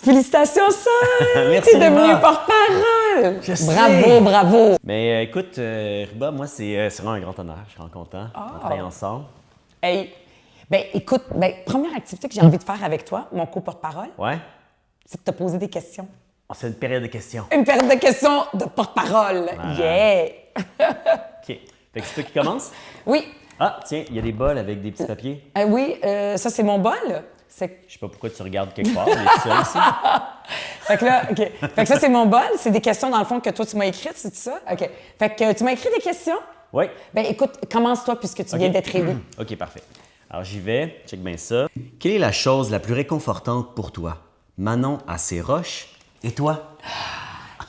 Félicitations, ça! Merci, T'es devenu Ruba. porte-parole! Je Bravo, sais. bravo! Mais écoute, Ruba, moi, c'est vraiment un grand honneur. Je suis vraiment content de travailler ensemble. Hey, ben écoute, première activité que j'ai envie de faire avec toi, mon co-porte-parole, Ouais? c'est de te poser des questions. Oh, c'est une période de questions. Une période de questions de porte-parole. Yeah! OK. Fait que c'est toi qui commence? Oui, Ah, tiens, il y a des bols avec des petits papiers. oui, ça c'est mon bol. C'est... Je sais pas pourquoi tu regardes quelque part, mais tu sais ici. Fait que là, OK. Fait que ça c'est mon bol. C'est des questions dans le fond que toi tu m'as écrites, c'est ça? OK. Fait que tu m'as écrit des questions? Oui. Ben écoute, commence-toi puisque tu viens d'être élu. OK, parfait. Alors, j'y vais. Check bien ça. Quelle est la chose la plus réconfortante pour toi? Manon à ses roches et toi?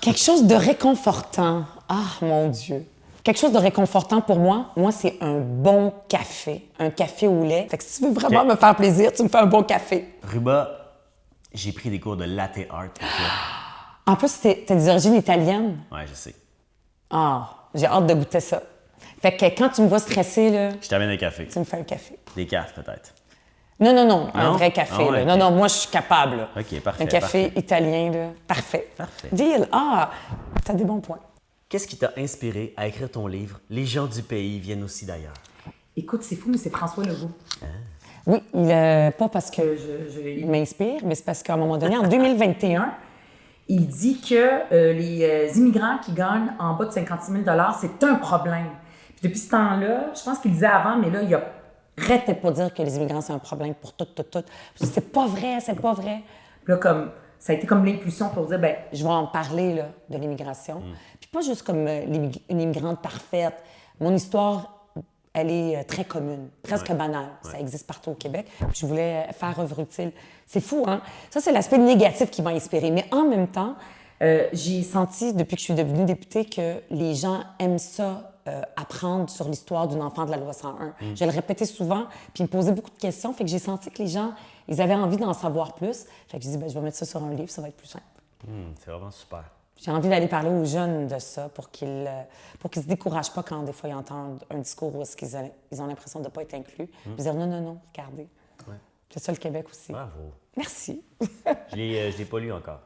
Quelque chose de réconfortant. Ah, mon Dieu. Quelque chose de réconfortant pour moi, c'est un bon café. Un café au lait. Fait que si tu veux vraiment OK. me faire plaisir, tu me fais un bon café. Ruba, j'ai pris des cours de latte art pour toi. En plus, t'as des origines italiennes. Ouais, je sais. Ah, j'ai hâte de goûter ça. Fait que quand tu me vois stressée, là, Je t'amène un café. tu me fais un café. Des cafes, peut-être. Non, un Non? vrai café. Ah ouais, là. ok. Non, non, moi, je suis capable. Là. OK, parfait, Un café parfait. italien, là. Parfait. Parfait. Deal. Ah, t'as des bons points. Qu'est-ce qui t'a inspiré à écrire ton livre? Les gens du pays viennent aussi d'ailleurs. Écoute, c'est fou, mais c'est François Legault. Oui, pas parce que il m'inspire, mais c'est parce qu'à un moment donné, en 2021, il dit que les immigrants qui gagnent en bas de 56 000 c'est un problème. Puis depuis ce temps-là, je pense qu'il disait avant, mais là, il a arrêtait pas de dire que les immigrants, c'est un problème pour tout. Je dis, c'est pas vrai, c'est pas vrai. Puis là, comme, ça a été comme l'impulsion pour dire, ben, je vais en parler là, de l'immigration. Puis pas juste comme une immigrante parfaite. Mon histoire, elle est très commune, presque banale. Ça existe partout au Québec. Puis je voulais faire œuvre utile. C'est fou, hein? Ça, c'est l'aspect négatif qui m'a inspirée. Mais en même temps, j'ai senti, depuis que je suis devenue députée, que les gens aiment ça, apprendre sur l'histoire d'une enfant de la loi 101. Je le répétais souvent, puis ils me posaient beaucoup de questions. Fait que j'ai senti que les gens, ils avaient envie d'en savoir plus. Fait que j'ai dit, ben, je vais mettre ça sur un livre, ça va être plus simple. C'est vraiment super. J'ai envie d'aller parler aux jeunes de ça pour qu'ils se découragent pas quand des fois ils entendent un discours où ils ont l'impression de ne pas être inclus. Puis dire non, regardez. Ouais. C'est ça le Québec aussi. Bravo. Merci. Je l'ai pas lu encore.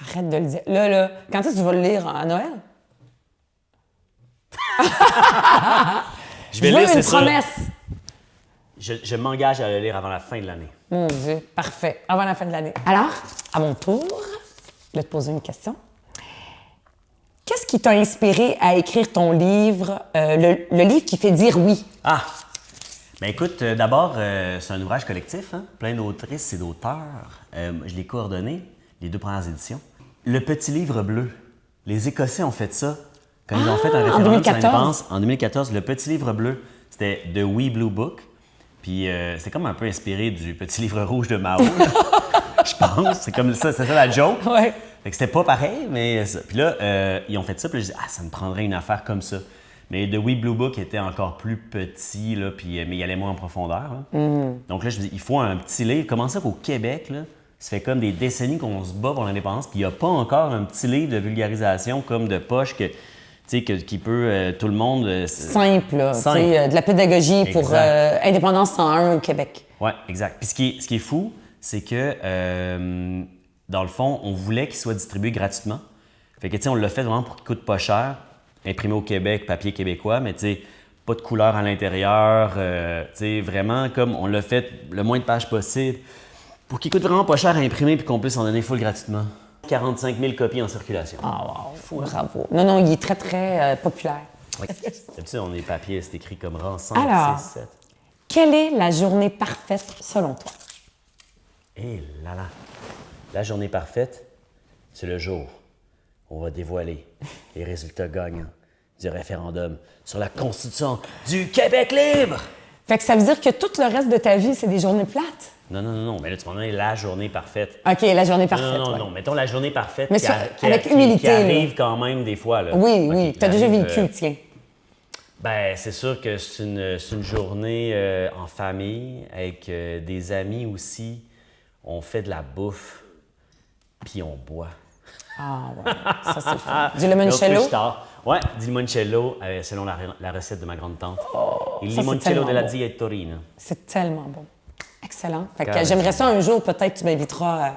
Arrête de le dire. Là, quand est-ce que tu vas le lire à Noël? Je vais Je veux lire, c'est une sûr. promesse. Je m'engage à le lire avant la fin de l'année. Mon Dieu, parfait. Avant la fin de l'année. Alors, à mon tour de te poser une question. Qu'est-ce qui t'a inspiré à écrire ton livre, le livre qui fait dire oui? Ah! Ben écoute, d'abord, c'est un ouvrage collectif, hein? Plein d'autrices et d'auteurs. Je l'ai coordonné, les 2 premières éditions. Le petit livre bleu. Les Écossais ont fait ça quand ils ont fait un référendum sur 2014. l'indépendance. En 2014, le petit livre bleu, c'était The Wee Blue Book. Puis c'est comme un peu inspiré du petit livre rouge de Mao, là. Je pense. C'est comme ça, c'est ça la joke. Ouais. Fait que c'était pas pareil, mais ça. Puis là, ils ont fait ça, puis là, je dis, ça me prendrait une affaire comme ça. Mais The Wee Blue Book était encore plus petit, là, puis, mais il allait moins en profondeur. Là. Donc là, je me dis, il faut un petit livre. Comment ça qu'au Québec, là, ça fait comme des décennies qu'on se bat pour l'indépendance, puis il n'y a pas encore un petit livre de vulgarisation comme de poche que, qui peut, tout le monde... Simple, là. Simple. De la pédagogie pour Exact. Indépendance 101 au Québec. Oui, exact. Puis ce qui est fou, c'est que, dans le fond, on voulait qu'il soit distribué gratuitement. Fait que, on l'a fait vraiment pour qu'il coûte pas cher, imprimé au Québec, papier québécois, mais pas de couleur à l'intérieur, vraiment comme on l'a fait le moins de pages possible pour qu'il coûte vraiment pas cher à imprimer puis qu'on puisse en donner full gratuitement. 45 000 copies en circulation. Ah, wow, bravo. Non, il est très, très populaire. Oui. D'habitude, on a des papiers, c'est écrit comme rang 5, Alors, 6, 7. quelle est la journée parfaite selon toi? Eh là là! La journée parfaite, c'est le jour où on va dévoiler les résultats gagnants du référendum sur la Constitution du Québec libre! Fait que ça veut dire que tout le reste de ta vie, c'est des journées plates? Non, mais là, tu m'en donnes la journée parfaite. OK, la journée parfaite. Non, mettons la journée parfaite Mais avec humilité, qui arrive quand même des fois. Là. Oui, Ok, tu as qui déjà arrive, vécu, tiens. Ben, c'est sûr que c'est une journée en famille, avec des amis aussi. On fait de la bouffe, puis on boit. Ah, ouais, ça c'est le fun. Du Donc, limoncello? plus tard. Ouais, du limoncello, selon la recette de ma grande-tante. Il ça, c'est limoncello tellement de la bon. Diettorina. C'est tellement bon. Excellent. Fait que Carrément. j'aimerais ça un jour, peut-être tu m'inviteras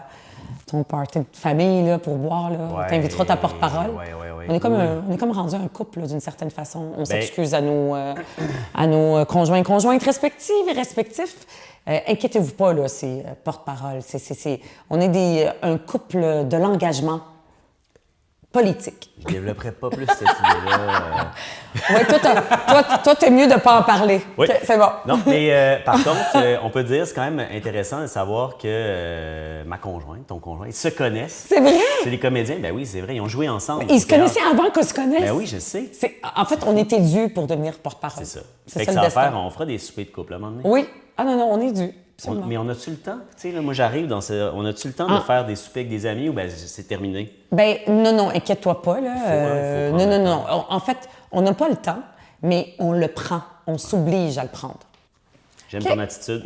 ton party de famille là, pour boire. Ouais, T'inviteras ta porte-parole. Ouais. On est comme rendu un couple, là, d'une certaine façon. On s'excuse à nos conjointes respectives et respectifs. Inquiétez-vous pas, là, c'est porte-parole. On est un couple de l'engagement politique. Je développerais pas plus cette idée-là. Oui, toi, t'es mieux de pas en parler. Oui. Okay, c'est bon. Non, mais par contre, on peut dire, c'est quand même intéressant de savoir que ma conjointe, ton conjoint, ils se connaissent. C'est vrai? C'est des comédiens. Ben oui, c'est vrai, ils ont joué ensemble. Ils se connaissaient avant qu'on se connaisse? Ben oui, je sais. En fait, on était dû pour devenir porte-parole. C'est ça. C'est Fait ça que le ça va destin. faire, on fera des soupers de couple à un moment donné. Oui. Ah non, on est dû. Mais on a-tu le temps? Tu sais, là, moi, j'arrive dans ce... On a-tu le temps de faire des soupers avec des amis ou ben c'est terminé? Ben non, inquiète-toi pas, là. Faut prendre le Non. En fait, on n'a pas le temps, mais on le prend. On s'oblige à le prendre. J'aime ton attitude.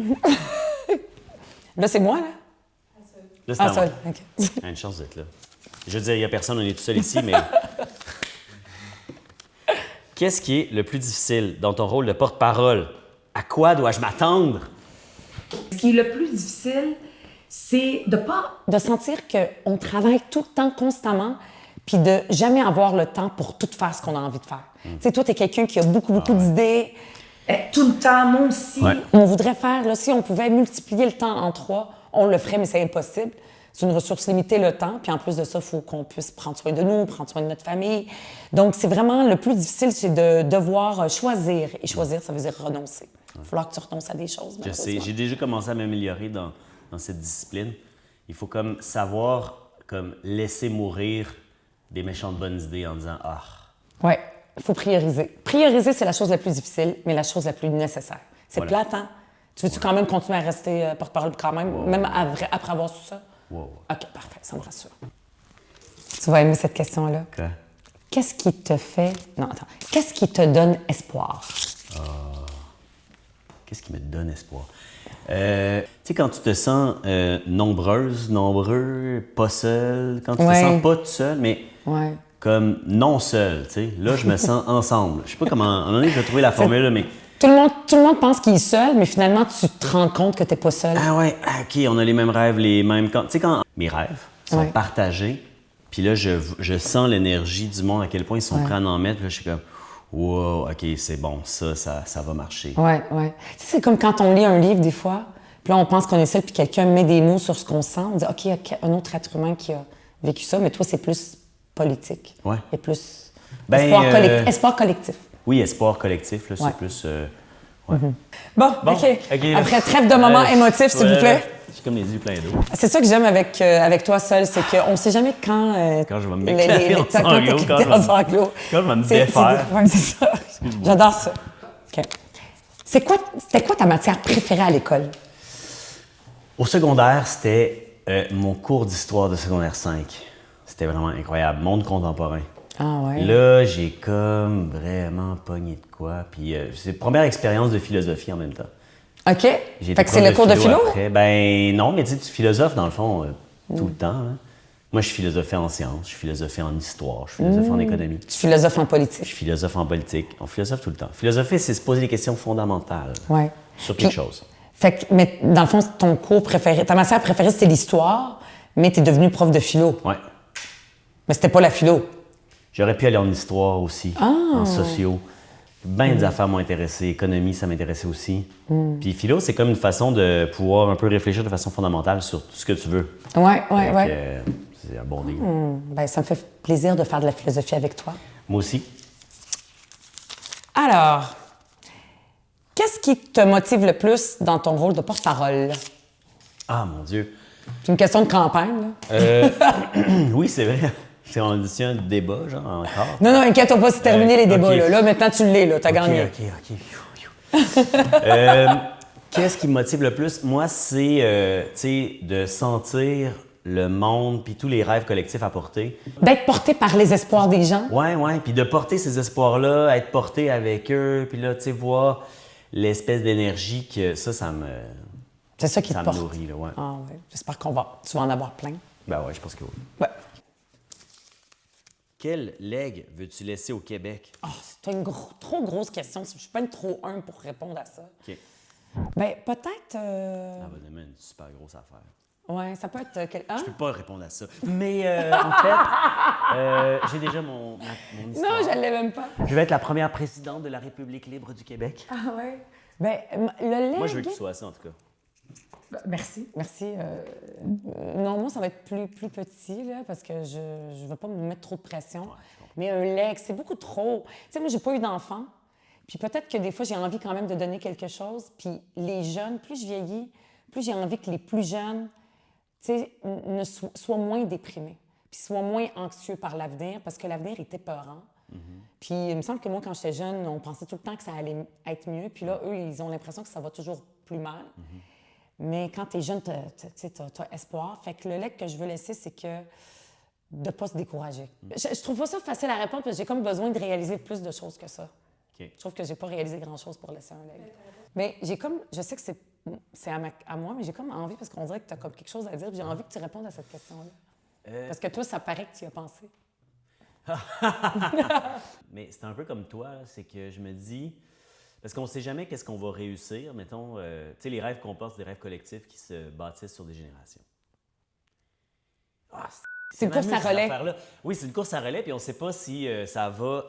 Là, c'est moi, là? Là, c'est à moi. Seul. OK. Ah, une chance d'être là. Je veux dire, il n'y a personne, on est tout seul ici, mais... Qu'est-ce qui est le plus difficile dans ton rôle de porte-parole? À quoi dois-je m'attendre? Ce qui est le plus difficile, c'est de sentir qu'on travaille tout le temps, constamment, puis de jamais avoir le temps pour tout faire ce qu'on a envie de faire. Tu sais, toi, tu es quelqu'un qui a beaucoup d'idées. Tout le temps, moi aussi. Ouais. On voudrait faire, là, si on pouvait multiplier le temps en 3, on le ferait, mais c'est impossible. C'est une ressource limitée, le temps. Puis en plus de ça, il faut qu'on puisse prendre soin de nous, prendre soin de notre famille. Donc, c'est vraiment le plus difficile, c'est de devoir choisir. Et choisir, ça veut dire renoncer. Il va falloir que tu renonces à des choses. Je sais, j'ai déjà commencé à m'améliorer dans cette discipline. Il faut comme savoir comme laisser mourir des méchantes bonnes idées en disant « Ah! » Oui, il faut prioriser. Prioriser, c'est la chose la plus difficile, mais la chose la plus nécessaire. C'est Voilà. plate, hein? Tu veux-tu quand même continuer à rester porte-parole quand même, même après avoir su ça? Wow. OK, parfait, ça me rassure. Tu vas aimer cette question-là. Quoi? Qu'est-ce qui te fait... Non, attends. Qu'est-ce qui te donne espoir? Qu'est-ce qui me donne espoir? Tu sais, quand tu te sens nombreux, pas seul, quand tu te sens pas tout seul, mais Ouais. comme non seul, tu sais, là, je me sens ensemble. Je sais pas comment, à un moment donné, je vais trouver la formule, là, mais... Tout le monde pense qu'il est seul, mais finalement, tu te rends compte que tu n'es pas seul. Ah ouais, OK, on a les mêmes rêves, les mêmes... Tu sais, quand mes rêves sont Ouais. partagés, puis là, je sens l'énergie du monde, à quel point ils sont prêts à en mettre, puis là, je suis comme... Wow, OK, c'est bon, ça va marcher. Ouais. Tu sais, c'est comme quand on lit un livre, des fois, puis là, on pense qu'on est seul, puis quelqu'un met des mots sur ce qu'on sent. On dit, OK, il y a un autre être humain qui a vécu ça, mais toi, c'est plus politique. Ouais. Et plus Ben, espoir collectif. Oui, espoir collectif, là, c'est Ouais. plus... ouais. Bon, Bon, OK. là. Après, trêve de moments émotifs, s'il vous plaît. J'ai comme les yeux pleins d'eau. C'est ça que j'aime avec toi seul, c'est qu'on ne sait jamais quand... Quand je vais m'éclater en sanglots, quand je vais me défaire. Ouais, c'est ça. J'adore ça. OK. C'était quoi ta matière préférée à l'école? Au secondaire, c'était mon cours d'histoire de secondaire 5. C'était vraiment incroyable. Monde contemporain. Ah ouais? Là, j'ai comme vraiment pogné de quoi. Puis c'est la première expérience de philosophie en même temps. OK. J'ai Fait été que c'est le cours de philo? Après. Ben non, mais tu sais, tu philosophes dans le fond tout le temps. Hein. Moi, je philosophais en sciences, je philosophais en histoire, je philosophais en économie. Tu philosophes en Je politique. philosophe en politique. On philosophe tout le temps. Philosopher, c'est se poser des questions fondamentales Ouais. sur quelque Puis- chose. Fait que, mais dans le fond, ton cours préféré, ta matière préférée, c'était l'histoire, mais tu es devenu prof de philo. Ouais. Mais c'était pas la philo. J'aurais pu aller en histoire aussi, en sociaux. Ben des affaires m'ont intéressé. Économie, ça m'intéressait aussi. Puis philo, c'est comme une façon de pouvoir un peu réfléchir de façon fondamentale sur tout ce que tu veux. Ouais. Fait que, c'est un bon deal. Ben, ça me fait plaisir de faire de la philosophie avec toi. Moi aussi. Alors, qu'est-ce qui te motive le plus dans ton rôle de porte-parole? Ah, mon Dieu. C'est une question de campagne, là. Oui, c'est vrai. C'est un débat, genre, encore. Non, inquiète-toi pas, c'est terminé les débats, ok. là. Là, maintenant, tu l'es, là. T'as gagné. OK. Qu'est-ce qui me motive le plus? Moi, c'est, tu sais, de sentir le monde puis tous les rêves collectifs à porter. D'être porté par les espoirs des gens. Ouais, puis de porter ces espoirs-là, être porté avec eux, puis là, tu sais, voir l'espèce d'énergie que ça me... C'est ça qui Ça te me porte. nourrit, là, ouais. Ah ouais. J'espère tu vas en avoir plein. Ben ouais, je pense que oui. Ouais. Quel legs veux-tu laisser au Québec? Ah, c'est une trop grosse question. Je suis pas une trop un pour répondre à ça. OK. Ben, peut-être... Ça va donner une super grosse affaire. Ouais, ça peut être... Hein? Je peux pas répondre à ça. Mais en fait, j'ai déjà mon histoire. Non, je ne l'ai même pas. Je vais être la première présidente de la République libre du Québec. Ah ouais? Ben, le lait... Moi, je veux que tu sois ça, en tout cas. Merci. Non, moi, ça va être plus petit, là, parce que je ne veux pas me mettre trop de pression. Ouais, mais un legs, c'est beaucoup trop. Tu sais, moi, j'ai pas eu d'enfant. Puis peut-être que des fois, j'ai envie quand même de donner quelque chose. Puis les jeunes, plus je vieillis, plus j'ai envie que les plus jeunes, tu sais, soient moins déprimés. Puis soient moins anxieux par l'avenir, parce que l'avenir est épeurant. Puis il me semble que moi, quand j'étais jeune, on pensait tout le temps que ça allait être mieux. Puis là, eux, ils ont l'impression que ça va toujours plus mal. Mais quand tu es jeune, tu as espoir. Fait que le leg que je veux laisser, c'est que de ne pas se décourager. Je trouve pas ça facile à répondre parce que j'ai comme besoin de réaliser plus de choses que ça. Okay. Je trouve que j'ai pas réalisé grand-chose pour laisser un leg. Mais j'ai comme... Je sais que c'est à moi, mais j'ai comme envie, parce qu'on dirait que tu as comme quelque chose à dire, puis j'ai envie que tu répondes à cette question-là. Parce que toi, ça paraît que tu y as pensé. Mais c'est un peu comme toi, c'est que je me dis... Parce qu'on ne sait jamais qu'est-ce qu'on va réussir. Mettons, tu sais, les rêves qu'on porte, c'est des rêves collectifs qui se bâtissent sur des générations. Ah, c'est une course à relais. Oui, c'est une course à relais, puis on ne sait pas si ça va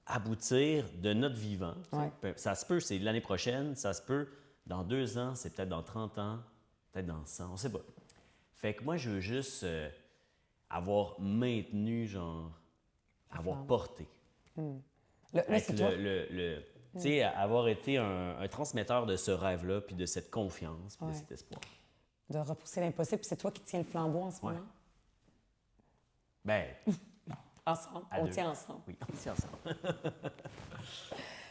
aboutir de notre vivant. Ouais. Ça se peut, c'est l'année prochaine, ça se peut dans 2 ans, c'est peut-être dans 30 ans, peut-être dans 100, on ne sait pas. Fait que moi, je veux juste avoir maintenu, genre, avoir porté. Là, c'est toi. Tu sais, avoir été un transmetteur de ce rêve-là, puis de cette confiance, puis de cet espoir. De repousser l'impossible, puis c'est toi qui tiens le flambeau en ce moment? Ben... ensemble, on tient ensemble. Oui, on tient ensemble.